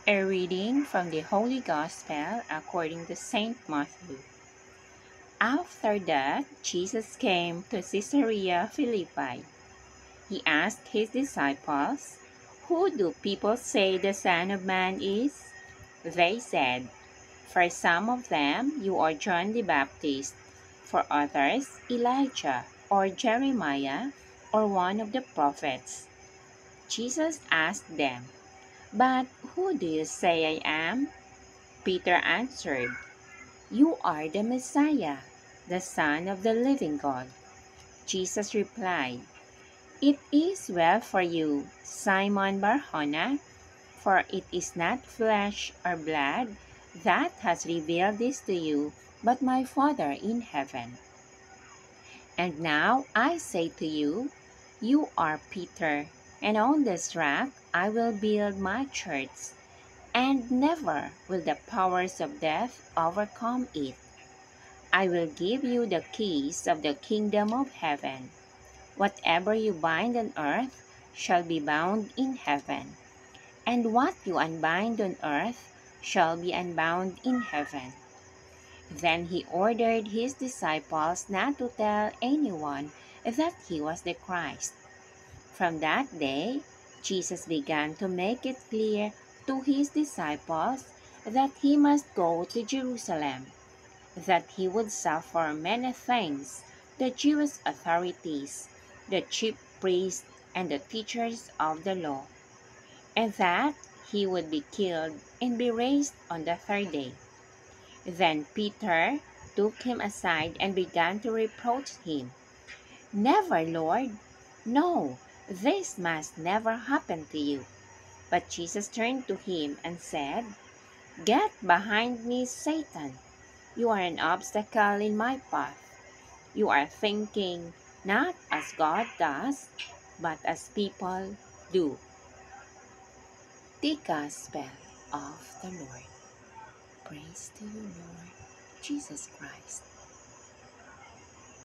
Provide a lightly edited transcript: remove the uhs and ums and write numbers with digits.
A reading from the Holy Gospel according to St. Matthew. After that, Jesus came to Caesarea Philippi. He asked his disciples, "Who do people say the Son of Man is?" They said, "For some of them, you are John the Baptist, for others, Elijah, or Jeremiah, or one of the prophets." Jesus asked them, "But who do you say I am?" Peter answered, "You are the Messiah, the Son of the living God." Jesus replied, "It is well for you, Simon Bar-Jonah, for it is not flesh or blood that has revealed this to you, but my Father in heaven. And now I say to you, you are Peter, and on this rock I will build my church, and never will the powers of death overcome it. I will give you the keys of the kingdom of heaven. Whatever you bind on earth shall be bound in heaven, and what you unbind on earth shall be unbound in heaven." Then he ordered his disciples not to tell anyone that he was the Christ. From that day, Jesus began to make it clear to his disciples that he must go to Jerusalem, that he would suffer many things, the Jewish authorities, the chief priests, and the teachers of the law, and that he would be killed and be raised on the third day. Then Peter took him aside and began to reproach him. "Never, Lord! No, this must never happen to you." But Jesus turned to him and said, "Get behind me, Satan! You are an obstacle in my path. You are thinking not as God does, but as people do." The Gospel of the Lord. Praise to you, Lord Jesus Christ.